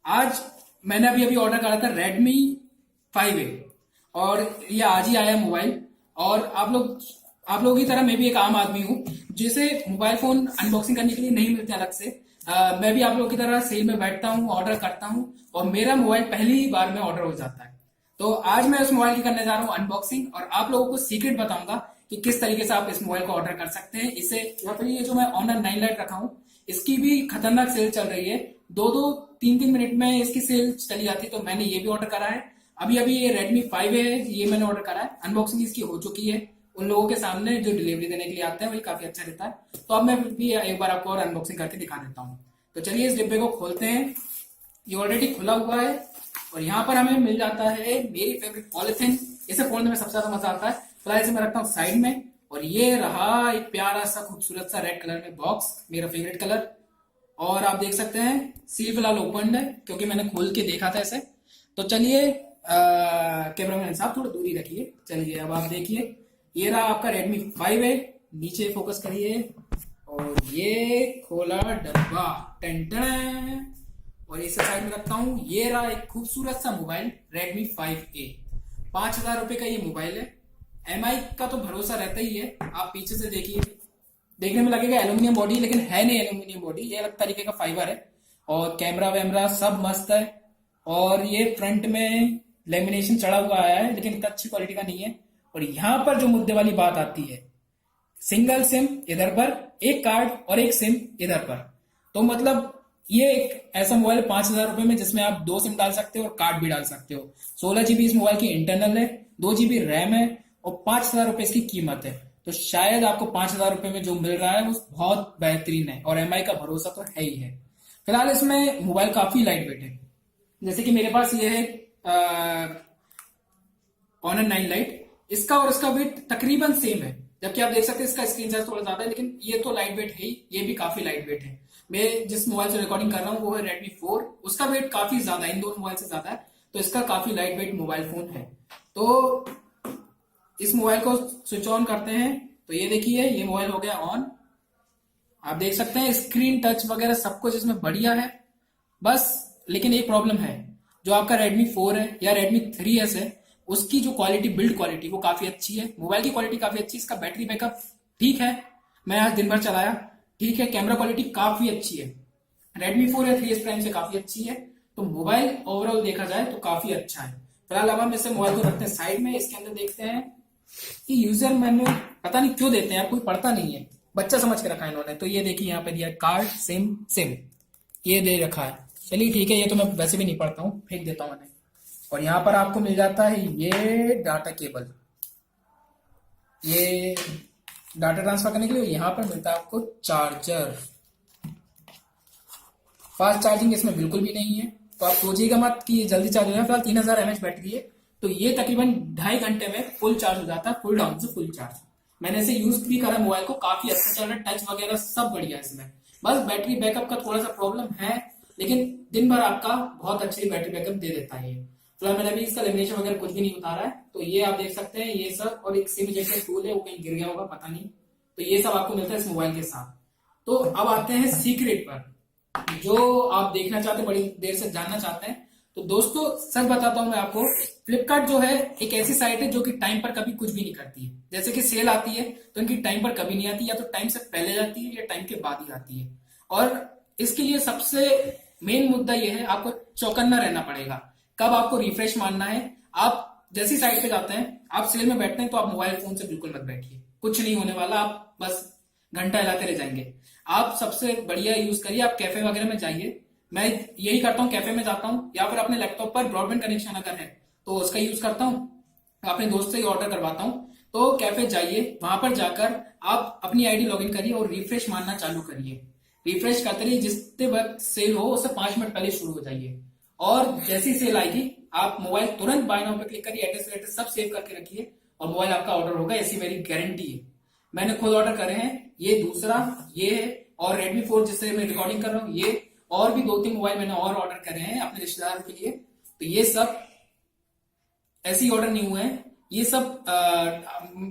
आज मैंने अभी अभी ऑर्डर करा था Redmi 5A और ये आज ही आया मोबाइल। और आप लोगों की तरह मैं भी एक आम आदमी हूँ जिसे मोबाइल फोन अनबॉक्सिंग करने के लिए नहीं मिलते अलग से। मैं भी आप लोगों की तरह सेल में बैठता हूँ, ऑर्डर करता हूँ और मेरा मोबाइल पहली ही बार में ऑर्डर हो जाता है। तो आज मैं उस मोबाइल की करने जा रहा हूँ अनबॉक्सिंग और आप लोगों को सीक्रेट बताऊंगा कि किस तरीके से आप इस मोबाइल को ऑर्डर कर सकते हैं। इसे या फिर ये जो मैं ऑनर 9 लाइट रखा हूँ, इसकी भी खतरनाक सेल चल रही है। दो दो तीन तीन मिनट में इसकी सेल चली जाती है, तो मैंने ये भी ऑर्डर करा है। अभी अभी ये Redmi 5A है, ये मैंने ऑर्डर करा है। अनबॉक्सिंग इसकी हो चुकी है। उन लोगों के सामने जो डिलीवरी देने के लिए आते हैं वही काफी अच्छा रहता है। तो अब मैं भी एक बार आपको और अनबॉक्सिंग करके दिखा देता हूँ। तो चलिए इस डिब्बे को खोलते हैं। ये ऑलरेडी खुला हुआ है और यहाँ पर हमें मिल जाता है मेरी फेवरेट पॉलिथीन। इसे खोलने में सबसे ज्यादा मजा आता है। फिलहाल इसे मैं रखता हूँ साइड में। और ये रहा एक प्यारा सा खूबसूरत सा रेड कलर में बॉक्स, मेरा फेवरेट कलर। और आप देख सकते हैं सील फिलहाल ओपन है क्योंकि मैंने खोल के देखा था इसे। तो चलिए कैमरामैन साहब थोड़ा दूरी रखिए। चलिए अब आप देखिए, ये रहा आपका Redmi 5A। नीचे फोकस करिए और ये खोला डब्बा, टेंटन। और इसे साइड में रखता हूँ। ये रहा एक खूबसूरत सा मोबाइल Redmi 5A। 5,000 रुपए का ये मोबाइल है। एमआई का तो भरोसा रहता ही है। आप पीछे से देखिए, देखने में लगेगा एल्यूमिनियम बॉडी, लेकिन है नहीं एल्यूमिनियम बॉडी, ये अलग तरीके का फाइबर है। और कैमरा वैमरा सब मस्त है। और ये फ्रंट में लेमिनेशन चढ़ा हुआ आया है, लेकिन इतना अच्छी क्वालिटी का नहीं है। और यहाँ पर जो मुद्दे वाली बात आती है, सिंगल सिम इधर पर, एक कार्ड और एक सिम इधर पर। तो मतलब ये एक ऐसा मोबाइल है 5,000 रुपए में जिसमें आप 2 सिम डाल सकते हो और कार्ड भी डाल सकते हो। 16 GB इस मोबाइल की इंटरनल है, 2 GB रैम है और 5,000 रुपए इसकी कीमत है। तो शायद आपको 5,000 रुपए में जो मिल रहा है वो बहुत बेहतरीन है और एमआई का भरोसा तो है ही है। फिलहाल इसमें मोबाइल काफी लाइट वेट है। जैसे कि मेरे पास ये है ऑनर 9 लाइट। इसका और इसका वेट तकरीबन सेम है, जबकि आप देख सकते हैं इसका स्क्रीन साइज थोड़ा ज्यादा है, लेकिन ये तो लाइट वेट है ही, ये भी काफी लाइट वेट है। मैं जिस मोबाइल से रिकॉर्डिंग कर रहा हूँ वो है Redmi 4। उसका वेट काफी ज्यादा है, इन दोनों मोबाइल से ज्यादा है। तो इसका काफी लाइट वेट मोबाइल फोन है। तो इस मोबाइल को स्विच ऑन करते हैं। तो ये देखिए, ये मोबाइल हो गया ऑन। आप देख सकते हैं स्क्रीन टच वगैरह सब कुछ इसमें बढ़िया है। बस लेकिन एक प्रॉब्लम है, जो आपका Redmi 4 है या Redmi 3S है, उसकी जो क्वालिटी, बिल्ड क्वालिटी वो काफी अच्छी है। मोबाइल की क्वालिटी काफी अच्छी है। इसका बैटरी बैकअप ठीक है, मैं आज दिन भर चलाया, ठीक है। कैमरा क्वालिटी काफी अच्छी है, Redmi 4 या 3S प्राइम से काफी अच्छी है। तो मोबाइल ओवरऑल देखा जाए तो काफी अच्छा है। फिलहाल अब हम इसे मोबाइल को रखते हैं साइड में। इसके अंदर देखते हैं कि यूजर मैनुअल पता नहीं क्यों देते हैं, कोई पढ़ता नहीं है, बच्चा समझ के रखा है इन्होंने। तो ये देखिए यहाँ पे दिया कार्ड, सिम, सिम ये दे रखा है। चलिए ठीक है, ये तो मैं वैसे भी नहीं पढ़ता हूँ, फेंक देता हूँ मैंने। और यहाँ पर आपको मिल जाता है ये डाटा केबल, ये डाटा ट्रांसफर करने के लिए। यहाँ पर मिलता है आपको चार्जर। फास्ट चार्जिंग इसमें बिल्कुल भी नहीं है, तो आप सोचिएगा मत कि ये जल्दी चार्ज हो जाए। फिलहाल 3000 mAh बैटरी है, तो ये तकरीबन 2.5 घंटे में फुल चार्ज हो जाता है, फुल डाउन से फुल चार्ज। मैंने इसे यूज भी करा, मोबाइल को काफी अच्छा चल रहा है, टच वगैरह सब बढ़िया है इसमें। बस बैटरी बैकअप का थोड़ा सा प्रॉब्लम है, लेकिन दिन भर आपका बहुत अच्छी बैटरी बैकअप दे देता है ये। फिलहाल मैंने अभी इसका लेमिनेशन वगैरह कुछ भी नहीं उतारा है। तो ये आप देख सकते हैं, ये सब। और एक सिम इजेक्टर टूल है, वो कहीं गिर गया होगा पता नहीं। तो ये सब आपको मिलता है इस मोबाइल के साथ। तो अब आते हैं सीक्रेट पर, जो आप देखना चाहते हैं, बड़ी देर से जानना चाहते हैं। तो दोस्तों सच बताता हूं मैं आपको, फ्लिपकार्ट जो है एक ऐसी साइट है जो कि टाइम पर कभी कुछ भी नहीं करती है। जैसे कि सेल आती है तो इनकी टाइम पर कभी नहीं आती, या तो टाइम से पहले जाती है या टाइम के बाद ही आती है। और इसके लिए सबसे मेन मुद्दा यह है, आपको चौकन्ना रहना पड़ेगा कब आपको रिफ्रेश मारना है। आप जैसी साइट पे जाते हैं, आप सेल में बैठते हैं, तो आप मोबाइल फोन से बिल्कुल मत बैठिए, कुछ नहीं होने वाला। आप बस घंटा हिलाते रह जाएंगे। आप सबसे बढ़िया यूज करिए, आप कैफे वगैरह में जाइए। मैं यही करता हूँ, कैफे में जाता हूँ या फिर अपने लैपटॉप पर ब्रॉडबैंड कनेक्शन अगर है तो उसका यूज करता हूँ, अपने दोस्त से ही ऑर्डर करवाता हूँ। तो कैफे जाइए, वहां पर जाकर आप अपनी आईडी लॉगिन करिए और रिफ्रेश मारना चालू करिए। रिफ्रेश करते रहिए, जितने वक्त सेल हो उससे 5 मिनट पहले शुरू हो जाइए। और जैसी सेल आएगी आप मोबाइल तुरंत बाय नाउ पे क्लिक करिए, एड्रेस वेड्रेस सब सेव करके रखिए और मोबाइल आपका ऑर्डर होगा, ऐसी मेरी गारंटी है। मैंने खुद ऑर्डर करे हैं, ये दूसरा ये है, और Redmi 4 जिससे मैं रिकॉर्डिंग कर रहा हूँ ये, और भी 2-3 मोबाइल मैंने और ऑर्डर करे हैं अपने रिश्तेदारों के लिए। तो ये सब ऐसे ही ऑर्डर नहीं हुए हैं, ये सब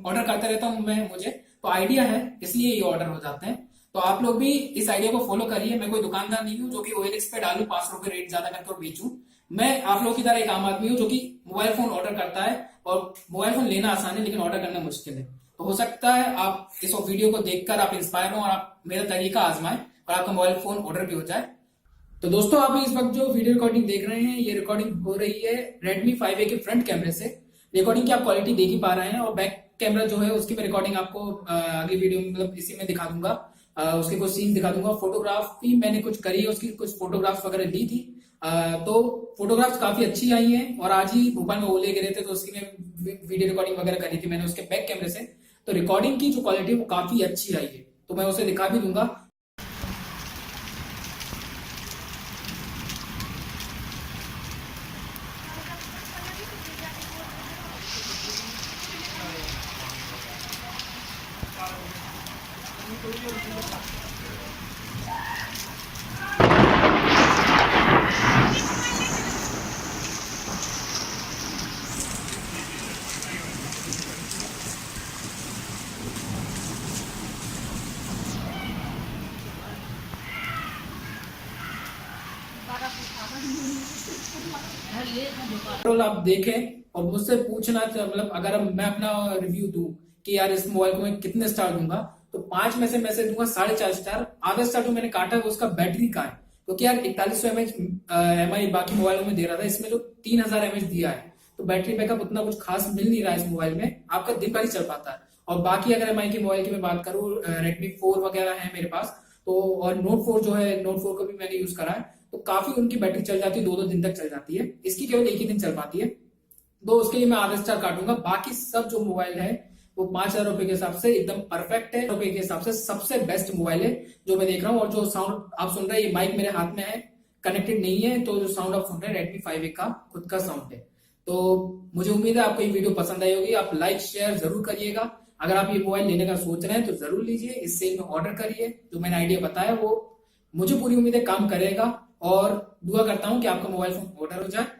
ऑर्डर करता रहता हूँ मैं, मुझे तो आइडिया है, इसलिए ये ऑर्डर हो जाते हैं। तो आप लोग भी इस आइडिया को फॉलो करिए। मैं कोई दुकानदार नहीं हूँ जो कि OLX पे डालू 5 रुपए रेट ज्यादा करके और बेचूं। मैं आप लोगों की तरह एक आम आदमी हूँ जो कि मोबाइल फोन ऑर्डर करता है, और मोबाइल फोन लेना आसान है लेकिन ऑर्डर करना मुश्किल है। तो हो सकता है आप इस वीडियो को देखकर आप इंस्पायर हो और आप मेरा तरीका आजमाएं और आपका मोबाइल फोन ऑर्डर भी हो जाए। तो दोस्तों, आप इस वक्त जो वीडियो रिकॉर्डिंग देख रहे हैं, ये रिकॉर्डिंग हो रही है Redmi 5A के फ्रंट कैमरे से। रिकॉर्डिंग की आप क्वालिटी देख ही पा रहे हैं, और बैक कैमरा जो है उसकी मैं रिकॉर्डिंग आपको अगली वीडियो में मतलब इसी में दिखा दूंगा। उसके कुछ सीन दिखा दूंगा। फोटोग्राफी मैंने कुछ करी है, उसकी कुछ फोटोग्राफ्स वगैरह ली थी। तो फोटोग्राफ्स काफी अच्छी आई हैं, और आज ही भोपाल में ओले गिरे थे तो उसकी मैं वीडियो रिकॉर्डिंग वगैरह करी थी मैंने उसके बैक कैमरे से। तो रिकॉर्डिंग की जो क्वालिटी है वो काफी अच्छी आई है, तो मैं उसे दिखा भी दूंगा। कंट्रोल आप देखें और मुझसे पूछना, मतलब अगर मैं अपना रिव्यू दूं कि यार इस मोबाइल को मैं कितने स्टार दूंगा, तो 5 में से मैं से दूंगा 4.5 स्टार। आधा स्टार जो मैंने काटा है वो उसका बैटरी का है, क्योंकि यार 4100 mAh MI बाकी मोबाइलों में दे रहा था, इसमें जो 3000 mAh दिया है, तो बैटरी बैकअप उतना कुछ खास मिल नहीं रहा है इस मोबाइल में, आपका दिन भर ही चल पाता है। और बाकी अगर MI के मोबाइल की मैं बात करूँ, Redmi 4 वगैरह है मेरे पास, तो और Note 4 जो है, Note 4 को भी मैंने यूज करा है, तो काफी उनकी बैटरी चल जाती है, 2-2 दिन तक चल जाती है। इसकी केवल एक ही दिन चल पाती है, तो उसके लिए मैं आधा स्टार काटूंगा। बाकी सब जो मोबाइल है वो 5,000 रुपए के हिसाब से एकदम परफेक्ट है, रुपए के हिसाब से सबसे बेस्ट मोबाइल है जो मैं देख रहा हूँ। और जो साउंड आप सुन रहे हैं, ये माइक मेरे हाथ में है, कनेक्टेड नहीं है, तो जो साउंड आप सुन रहे हैं Redmi 5A का खुद का साउंड है। तो मुझे उम्मीद है आपको ये वीडियो पसंद आई होगी। आप लाइक शेयर जरूर करिएगा। अगर आप ये मोबाइल लेने का सोच रहे हैं तो जरूर लीजिए, इस सेल में ऑर्डर करिए। जो मैंने आइडिया बताया वो मुझे पूरी उम्मीद है काम करेगा, और दुआ करता हूं कि आपका मोबाइल फोन ऑर्डर हो जाए।